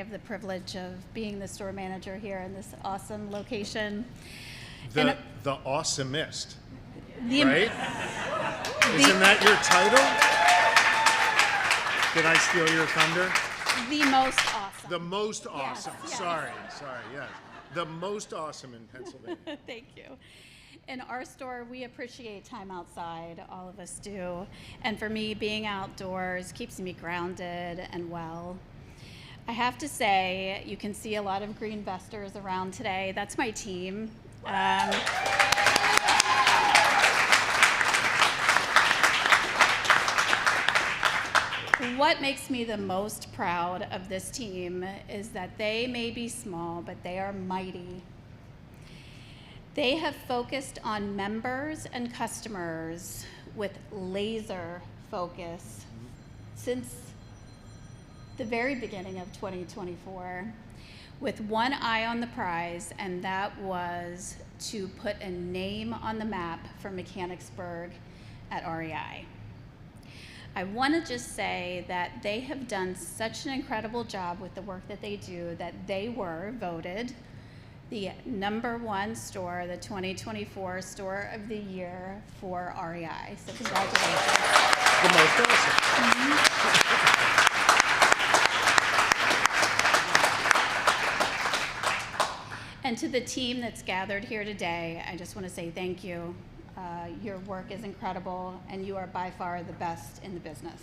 have the privilege of being the store manager here in this awesome location. The awesomest, The- right? Isn't that your title? Did I steal your thunder? The most awesome. The most awesome. yes. Sorry, yes. The most awesome in Pennsylvania. Thank you. In our store, we appreciate time outside, all of us do. And for me, being outdoors keeps me grounded and well. I have to say, you can see a lot of green vesters around today. That's my team. What makes me the most proud of this team is that they may be small, but they are mighty. They have focused on members and customers with laser focus since the very beginning of 2024, with one eye on the prize, and that was to put a name on the map for Mechanicsburg at REI. I want to just say that they have done such an incredible job with the work that they do that they were voted the #1 store, the 2024 Store of the Year for REI. So congratulations. The most awesome. And to the team that's gathered here today, I just want to say thank you. Your work is incredible, and you are by far the best in the business.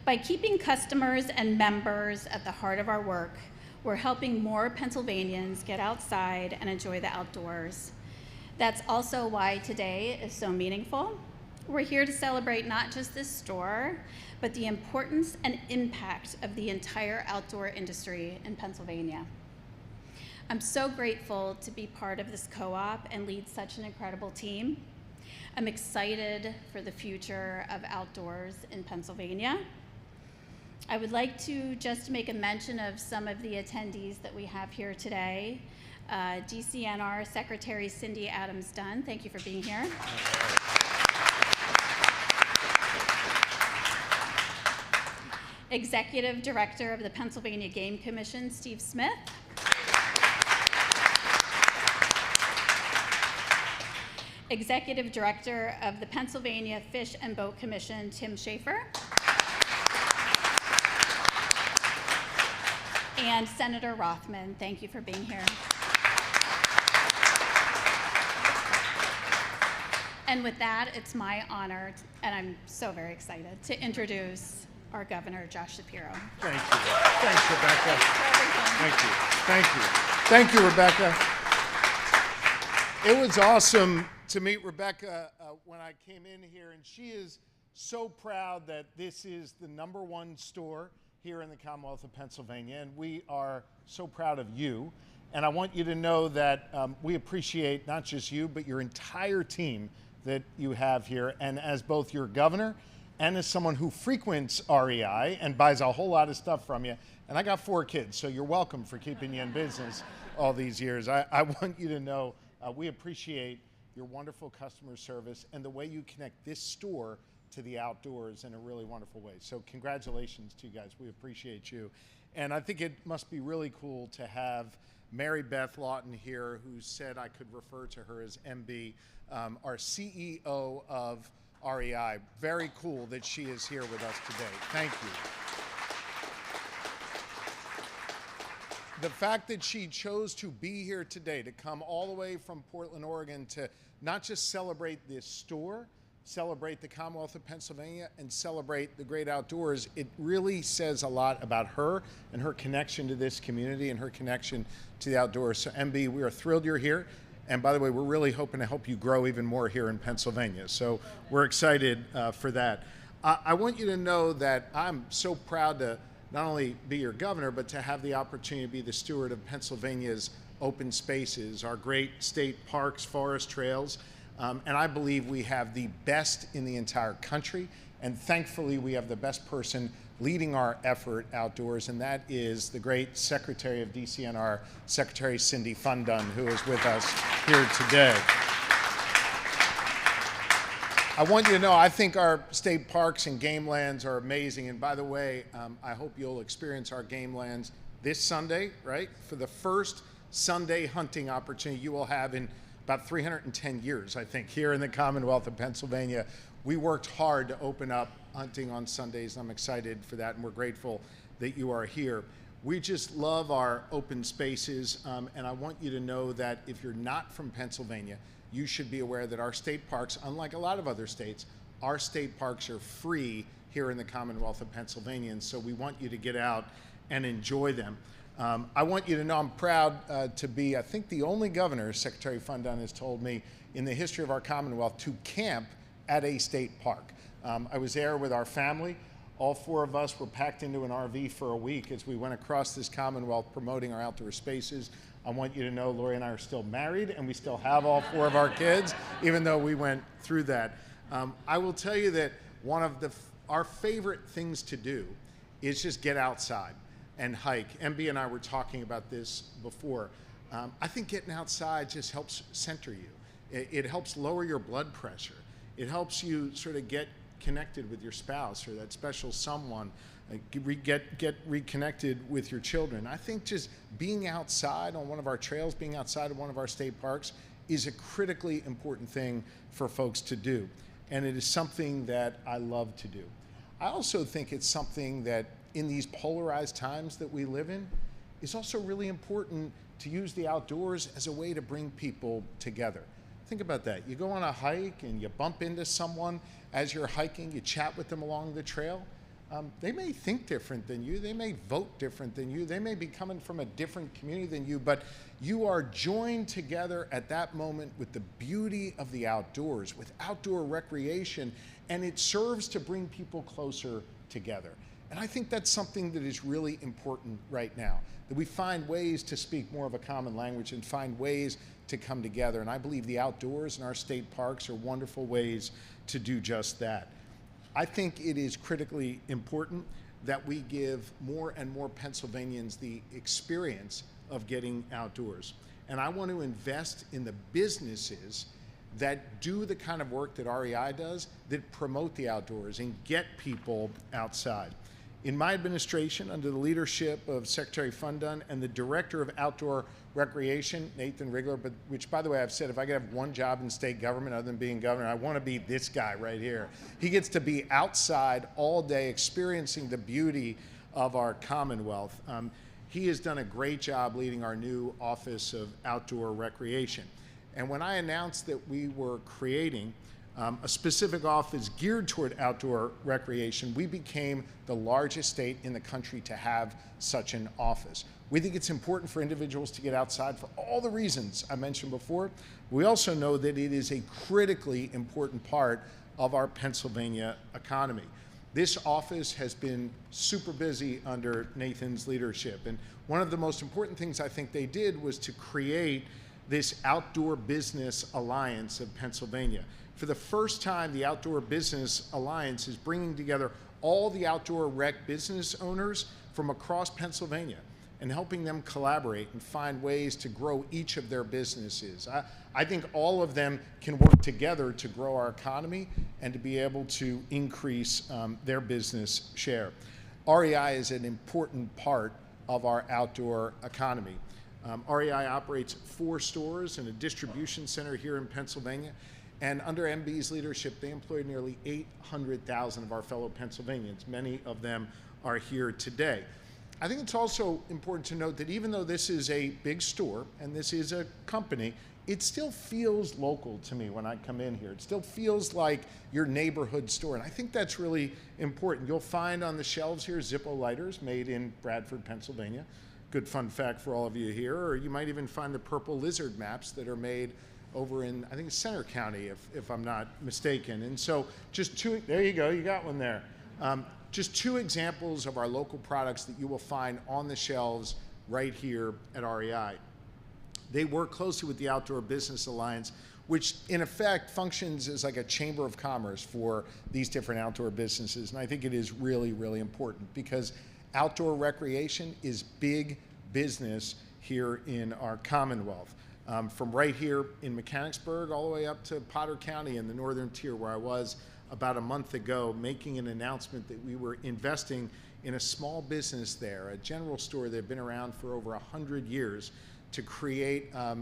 By keeping customers and members at the heart of our work, we're helping more Pennsylvanians get outside and enjoy the outdoors. That's also why today is so meaningful. We're here to celebrate not just this store, but the importance and impact of the entire outdoor industry in Pennsylvania. I'm so grateful to be part of this co-op and lead such an incredible team. I'm excited for the future of outdoors in Pennsylvania. I would like to just make a mention of some of the attendees that we have here today. DCNR Secretary Cindy Adams-Dunn, thank you for being here. Executive Director of the Pennsylvania Game Commission, Steve Smith. Executive Director of the Pennsylvania Fish and Boat Commission, Tim Schaefer. And Senator Rothman, thank you for being here. And with that, it's my honor, and I'm so very excited, to introduce our Governor, Josh Shapiro. Thank you. Thanks, Rebecca. Thank you, Rebecca. It was awesome to meet Rebecca when I came in here, and she is so proud that this is the #1 store here in the Commonwealth of Pennsylvania, and we are so proud of you. And I want you to know that we appreciate not just you, but your entire team that you have here. And as both your governor and as someone who frequents REI and buys a whole lot of stuff from you, and I got 4 kids, so you're welcome for keeping you in business all these years. I want you to know we appreciate your wonderful customer service and the way you connect this store to the outdoors in a really wonderful way. So congratulations to you guys. We appreciate you. And I think it must be really cool to have Mary Beth Lawton here, who said I could refer to her as MB, our CEO of REI. Very cool that she is here with us today. Thank you. The fact that she chose to be here today, to come all the way from Portland, Oregon, to not just celebrate this store, celebrate the Commonwealth of Pennsylvania, and celebrate the great outdoors, it really says a lot about her and her connection to this community and her connection to the outdoors. So MB, we are thrilled you're here. And by the way, we're really hoping to help you grow even more here in Pennsylvania. So we're excited for that. I want you to know that I'm so proud to not only be your governor, but to have the opportunity to be the steward of Pennsylvania's open spaces, our great state parks, forest trails. And I believe we have the best in the entire country. And thankfully, we have the best person leading our effort outdoors, and that is the great Secretary of DCNR, Secretary Cindy Fundun, who is with us here today. I want you to know, I think our state parks and game lands are amazing. And by the way, I hope you'll experience our game lands this Sunday, right? For the first Sunday hunting opportunity you will have in about 310 years, I think, here in the Commonwealth of Pennsylvania. We worked hard to open up hunting on Sundays. I'm excited for that, and we're grateful that you are here. We just love our open spaces, and I want you to know that if you're not from Pennsylvania, you should be aware that our state parks, unlike a lot of other states, our state parks are free here in the Commonwealth of Pennsylvania, and so we want you to get out and enjoy them. I want you to know I'm proud to be, I think, the only governor, Secretary Fundun has told me, in the history of our Commonwealth to camp at a state park. I was there with our family. All four of us were packed into an RV for a week as we went across this Commonwealth promoting our outdoor spaces. I want you to know Lori and I are still married and we still have all four of our kids, even though we went through that. I will tell you that one of our favorite things to do is just get outside and hike. MB and I were talking about this before. I think getting outside just helps center you. It helps lower your blood pressure. It helps you sort of get connected with your spouse or that special someone, get reconnected with your children. I think just being outside on one of our trails, being outside of one of our state parks is a critically important thing for folks to do. And it is something that I love to do. I also think it's something that in these polarized times that we live in is also really important to use the outdoors as a way to bring people together. Think about that. You go on a hike and you bump into someone as you're hiking, you chat with them along the trail. They may think different than you, they may vote different than you, they may be coming from a different community than you, but you are joined together at that moment with the beauty of the outdoors, with outdoor recreation, and it serves to bring people closer together. And I think that's something that is really important right now, that we find ways to speak more of a common language and find ways to come together. And I believe the outdoors in our state parks are wonderful ways to do just that. I think it is critically important that we give more and more Pennsylvanians the experience of getting outdoors. And I want to invest in the businesses that do the kind of work that REI does, that promote the outdoors and get people outside. In my administration, under the leadership of Secretary Fundun and the Director of Outdoor Recreation, Nathan Rigler, which, by the way, I've said if I could have one job in state government other than being governor, I want to be this guy right here. He gets to be outside all day experiencing the beauty of our Commonwealth. He has done a great job leading our new Office of Outdoor Recreation. And when I announced that we were creating a specific office geared toward outdoor recreation, we became the largest state in the country to have such an office. We think it's important for individuals to get outside for all the reasons I mentioned before. We also know that it is a critically important part of our Pennsylvania economy. This office has been super busy under Nathan's leadership, and one of the most important things I think they did was to create this Outdoor Business Alliance of Pennsylvania. For the first time, the Outdoor Business Alliance is bringing together all the outdoor rec business owners from across Pennsylvania and helping them collaborate and find ways to grow each of their businesses. I think all of them can work together to grow our economy and to be able to increase their business share. REI is an important part of our outdoor economy. REI operates 4 stores and a distribution center here in Pennsylvania. And under MB's leadership, they employ nearly 800,000 of our fellow Pennsylvanians. Many of them are here today. I think it's also important to note that even though this is a big store and this is a company, it still feels local to me when I come in here. It still feels like your neighborhood store. And I think that's really important. You'll find on the shelves here Zippo lighters made in Bradford, Pennsylvania. Good fun fact for all of you here. Or you might even find the purple lizard maps that are made over in, I think it's Center County, if I'm not mistaken. And so just 2, there you go, you got one there. Just 2 examples of our local products that you will find on the shelves right here at REI. They work closely with the Outdoor Business Alliance, which in effect functions as like a chamber of commerce for these different outdoor businesses. And I think it is really, really important because outdoor recreation is big business here in our Commonwealth. from right here in Mechanicsburg all the way up to Potter County in the northern tier, where I was about a month ago, making an announcement that we were investing in a small business there, a general store that had been around for over 100 years, to create a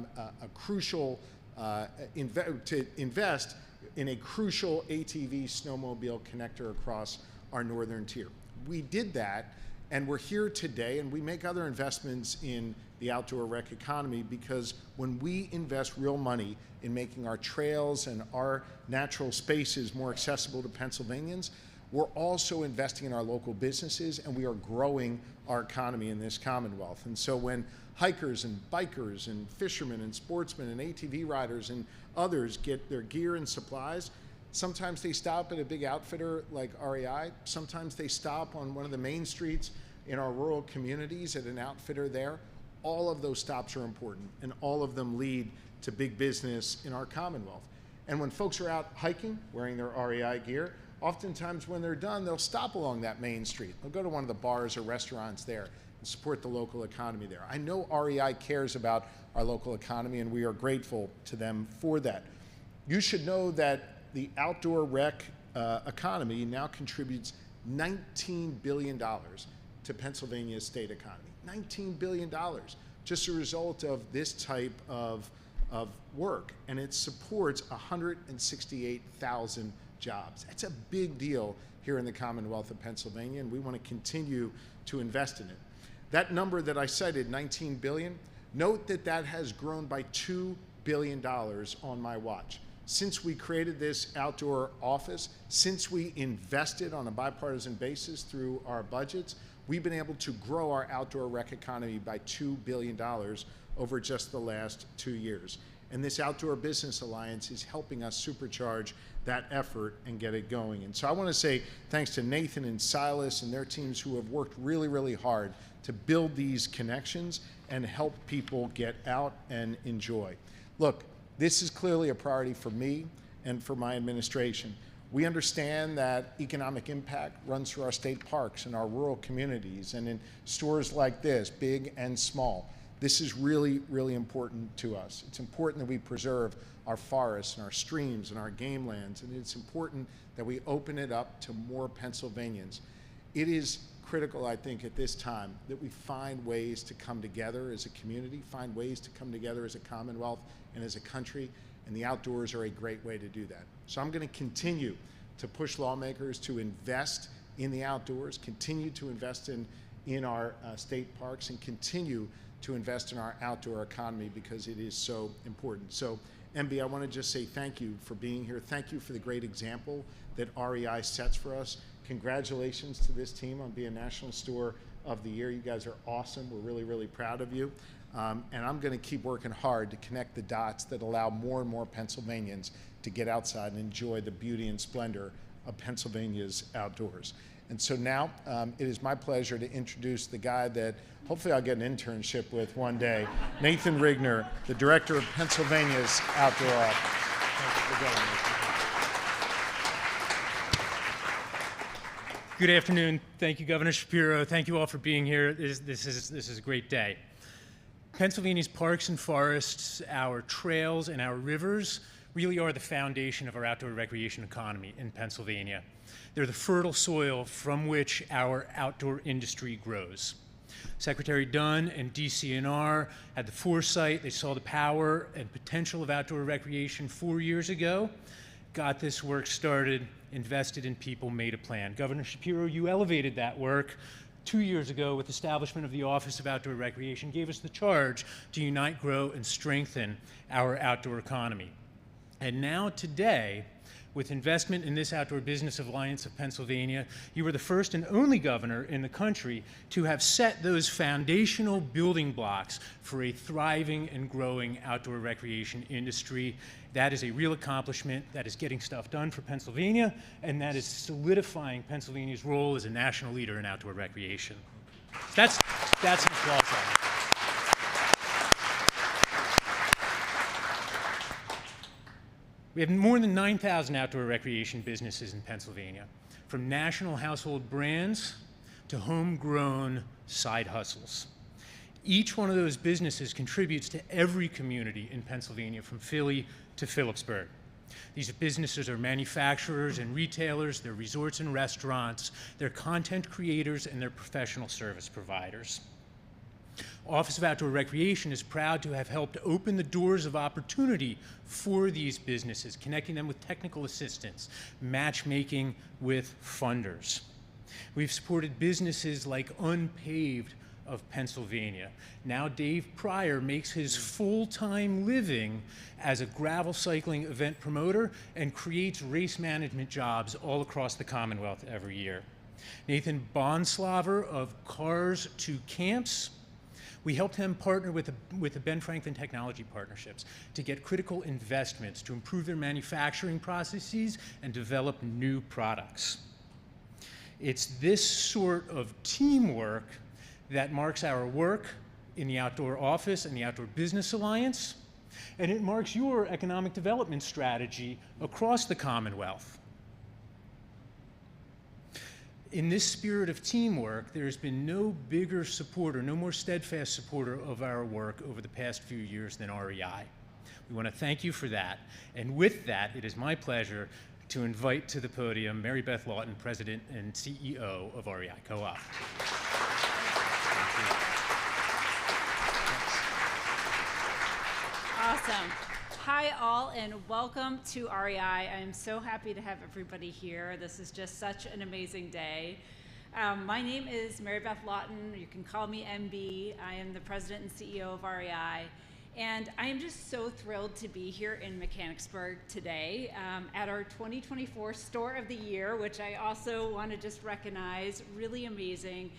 crucial, to invest in a crucial ATV snowmobile connector across our northern tier. We did that, and we're here today, and we make other investments in the outdoor rec economy, because when we invest real money in making our trails and our natural spaces more accessible to Pennsylvanians, we're also investing in our local businesses, and we are growing our economy in this Commonwealth. And so when hikers and bikers and fishermen and sportsmen and ATV riders and others get their gear and supplies, sometimes they stop at a big outfitter like REI. Sometimes they stop on one of the main streets in our rural communities at an outfitter there. All of those stops are important, and all of them lead to big business in our Commonwealth. And when folks are out hiking wearing their REI gear, oftentimes when they're done, they'll stop along that main street. They'll go to one of the bars or restaurants there and support the local economy there. I know REI cares about our local economy, and we are grateful to them for that. You should know that the outdoor rec economy now contributes $19 billion to Pennsylvania's state economy. $19 billion, just a result of this type of work, and it supports 168,000 jobs. That's a big deal here in the Commonwealth of Pennsylvania, and we want to continue to invest in it. That number that I cited, 19 billion, note that that has grown by $2 billion on my watch. Since we created this outdoor office, since we invested on a bipartisan basis through our budgets, we've been able to grow our outdoor rec economy by $2 billion over just the last 2 years. And this Outdoor Business Alliance is helping us supercharge that effort and get it going. And so I want to say thanks to Nathan and Silas and their teams, who have worked really, really hard to build these connections and help people get out and enjoy. Look, this is clearly a priority for me and for my administration. We understand that economic impact runs through our state parks and our rural communities and in stores like this, big and small. This is really, really important to us. It's important that we preserve our forests and our streams and our game lands, and it's important that we open it up to more Pennsylvanians. It is critical, I think, at this time that we find ways to come together as a community, find ways to come together as a Commonwealth and as a country, and the outdoors are a great way to do that. So I'm going to continue to push lawmakers to invest in the outdoors, continue to invest in our state parks, and continue to invest in our outdoor economy, because it is so important. So, MB, I want to just say thank you for being here. Thank you for the great example that REI sets for us. Congratulations to this team on being National Store of the Year. You guys are awesome. We're really, really proud of you. And I'm going to keep working hard to connect the dots that allow more and more Pennsylvanians to get outside and enjoy the beauty and splendor of Pennsylvania's outdoors. And so now it is my pleasure to introduce the guy that hopefully I'll get an internship with one day, Nathan Rigner, the director of Pennsylvania's Outdoor Office. Good afternoon. Thank you, Governor Shapiro. Thank you all for being here. This is a great day. Pennsylvania's parks and forests, our trails, and our rivers really are the foundation of our outdoor recreation economy in Pennsylvania. They're the fertile soil from which our outdoor industry grows. Secretary Dunn and DCNR had the foresight. They saw the power and potential of outdoor recreation 4 years ago, got this work started, invested in people, made a plan. Governor Shapiro, you elevated that work 2 years ago with establishment of the Office of Outdoor Recreation, gave us the charge to unite, grow, and strengthen our outdoor economy. And now today, with investment in this Outdoor Business Alliance of Pennsylvania, you were the first and only governor in the country to have set those foundational building blocks for a thriving and growing outdoor recreation industry. That is a real accomplishment. That is getting stuff done for Pennsylvania, and that is solidifying Pennsylvania's role as a national leader in outdoor recreation. That's an applause. We have more than 9,000 outdoor recreation businesses in Pennsylvania, from national household brands to homegrown side hustles. Each one of those businesses contributes to every community in Pennsylvania, from Philly to Phillipsburg. These businesses are manufacturers and retailers, they're resorts and restaurants, they're content creators, and they're professional service providers. Office of Outdoor Recreation is proud to have helped open the doors of opportunity for these businesses, connecting them with technical assistance, matchmaking with funders. We've supported businesses like Unpaved of Pennsylvania. Now Dave Pryor makes his full-time living as a gravel cycling event promoter and creates race management jobs all across the Commonwealth every year. Nathan Bonslaver of Cars to Camps. We helped him partner with the Ben Franklin Technology Partnerships to get critical investments to improve their manufacturing processes and develop new products. It's this sort of teamwork that marks our work in the Outdoor Office and the Outdoor Business Alliance, and it marks your economic development strategy across the Commonwealth. In this spirit of teamwork, there's been no bigger supporter, no more steadfast supporter of our work over the past few years than REI. We want to thank you for that, and with that, it is my pleasure to invite to the podium Mary Beth Lawton, President and CEO of REI Co-op. Awesome. Hi all, and welcome to REI. I am so happy to have everybody here. This is just such an amazing day. My name is Mary Beth Lawton. You can call me MB. I am the president and CEO of REI. And I am just so thrilled to be here in Mechanicsburg today at our 2024 Store of the Year, which I also want to just recognize, really amazing.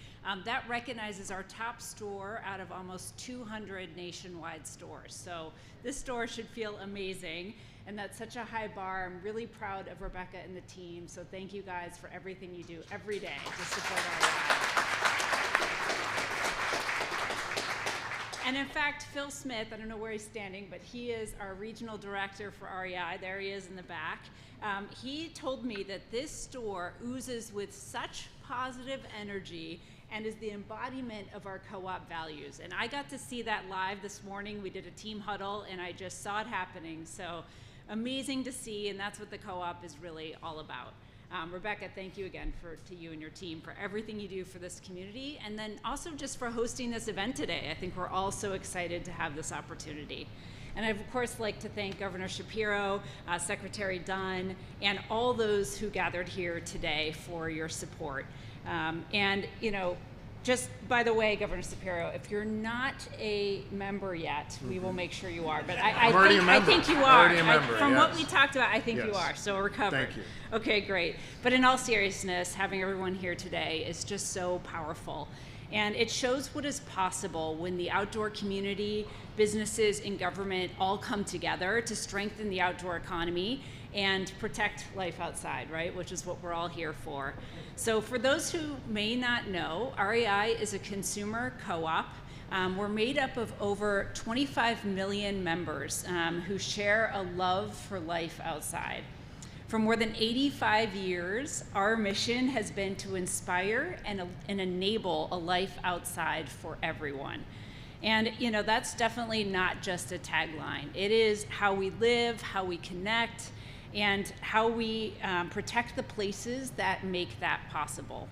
That recognizes our top store out of almost 200 nationwide stores. So this store should feel amazing, and that's such a high bar. I'm really proud of Rebecca and the team, so thank you guys for everything you do every day to support REI. And in fact, Phil Smith, I don't know where he's standing, but he is our regional director for REI. There he is in the back. He told me that this store oozes with such positive energy and is the embodiment of our co-op values. And I got to see that live this morning. We did a team huddle, and I just saw it happening. So amazing to see, and that's what the co-op is really all about. Rebecca, thank you again to you and your team for everything you do for this community, and then also just for hosting this event today. I think we're all so excited to have this opportunity. And I'd of course like to thank Governor Shapiro, Secretary Dunn, and all those who gathered here today for your support. And you know, just by the way, Governor Shapiro, if you're not a member yet, we will make sure you are. But I think you are. From what we talked about, I think you are. So we're covered. Thank you. Okay, great. But in all seriousness, having everyone here today is just so powerful. And it shows what is possible when the outdoor community, businesses, and government all come together to strengthen the outdoor economy and protect life outside, right? Which is what we're all here for. So for those who may not know, REI is a consumer co-op. We're made up of over 25 million members who share a love for life outside. For more than 85 years, our mission has been to inspire and enable a life outside for everyone. And you know, that's definitely not just a tagline. It is how we live, how we connect, and how we protect the places that make that possible.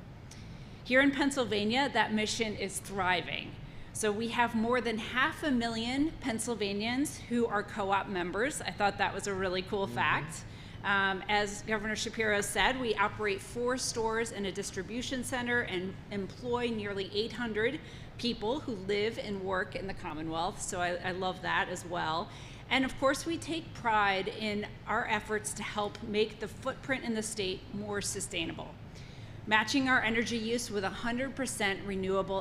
Here in Pennsylvania, that mission is thriving. So we have more than 500,000 Pennsylvanians who are co-op members. I thought that was a really cool fact. As Governor Shapiro said, we operate 4 stores and a distribution center and employ nearly 800 people who live and work in the Commonwealth, so I love that as well. And of course, we take pride in our efforts to help make the footprint in the state more sustainable, matching our energy use with 100% renewable